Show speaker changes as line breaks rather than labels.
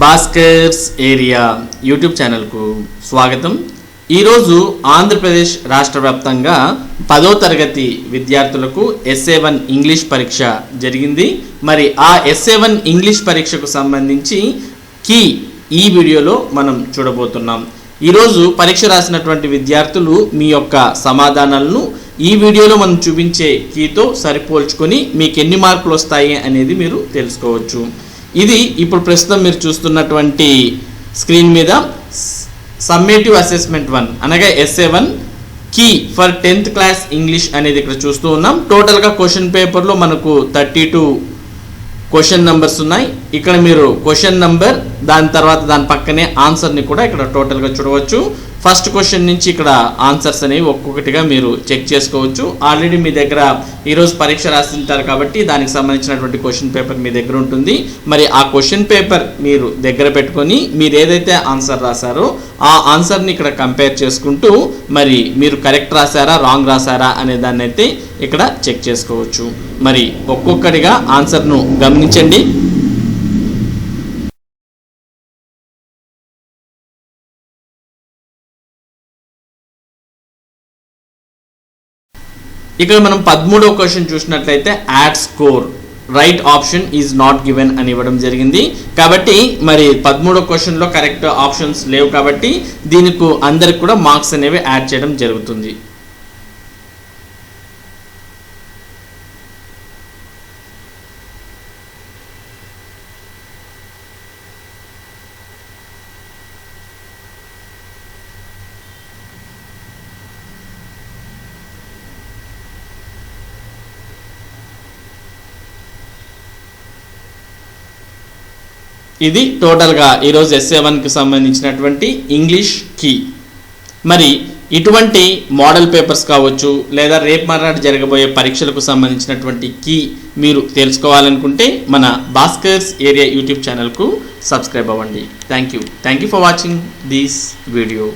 Bhaskar's area YouTube ఛానల్కు స్వాగతం. ఈరోజు ఆంధ్రప్రదేశ్ రాష్ట్ర వ్యాప్తంగా 10వ తరగతి విద్యార్థులకు SA-1 ఇంగ్లీష్ పరీక్ష జరిగింది. మరి ఆ SA-1 ఇంగ్లీష్ పరీక్షకు సంబంధించి కీ ఈ వీడియోలో మనం చూడబోతున్నాం. ఈరోజు పరీక్ష రాసినటువంటి విద్యార్థులు మీ యొక్క సమాధానాలను ఈ వీడియోలో మనం చూపించే కీతో సరిపోల్చుకొని మీకు ఎన్ని మార్కులు వస్తాయి అనేది మీరు తెలుసుకోవచ్చు. ఇది ఇప్పుడు ప్రస్తుతం మీరు చూస్తున్నటువంటి స్క్రీన్ మీద సమ్మేటివ్ అసెస్మెంట్ 1 అనగా SA-1 key for 10th class English అనేది ఇక్కడ చూస్తూ ఉన్నాం. టోటల్గా క్వశ్చన్ పేపర్లో మనకు 32 క్వశ్చన్ నెంబర్స్ ఉన్నాయి. ఇక్కడ మీరు క్వశ్చన్ నెంబర్ దాని తర్వాత దాని పక్కనే ఆన్సర్ని కూడా ఇక్కడ టోటల్గా చూడవచ్చు. ఫస్ట్ క్వశ్చన్ నుంచి ఇక్కడ ఆన్సర్స్ అనేవి ఒక్కొక్కటిగా మీరు చెక్ చేసుకోవచ్చు. ఆల్రెడీ మీ దగ్గర ఈరోజు పరీక్ష రాస్తుంటారు కాబట్టి దానికి సంబంధించినటువంటి క్వశ్చన్ పేపర్ మీ దగ్గర ఉంటుంది. మరి ఆ క్వశ్చన్ పేపర్ మీరు దగ్గర పెట్టుకొని మీరు ఏదైతే ఆన్సర్ రాశారో ఆ ఆన్సర్ని ఇక్కడ కంపేర్ చేసుకుంటూ మరి మీరు కరెక్ట్ రాశారా రాంగ్ రాశారా అనే దాన్ని అయితే ఇక్కడ చెక్ చేసుకోవచ్చు. మరి ఒక్కొక్కటిగా ఆన్సర్ను గమనించండి. ఇక్కడ మనం 13వ క్వశ్చన్ చూసినట్లయితే add score right option is not given అని ఇవ్వడం జరిగింది. కాబట్టి మరి 13వ క్వశ్చన్లో కరెక్ట్ ఆప్షన్స్ లేవు కాబట్టి దీనికి అందరికి కూడా మార్క్స్ అనేవి యాడ్ చేయడం జరుగుతుంది. ఇది టోటల్గా ఈరోజు SA-1కి సంబంధించినటువంటి ఇంగ్లీష్ కీ. మరి ఇటువంటి మోడల్ పేపర్స్ కావచ్చు లేదా రేపు మర్నాడు జరగబోయే పరీక్షలకు సంబంధించినటువంటి కీ మీరు తెలుసుకోవాలనుకుంటే మన భాస్కర్స్ ఏరియా యూట్యూబ్ ఛానల్కు సబ్స్క్రైబ్ అవ్వండి. Thank you for watching this video.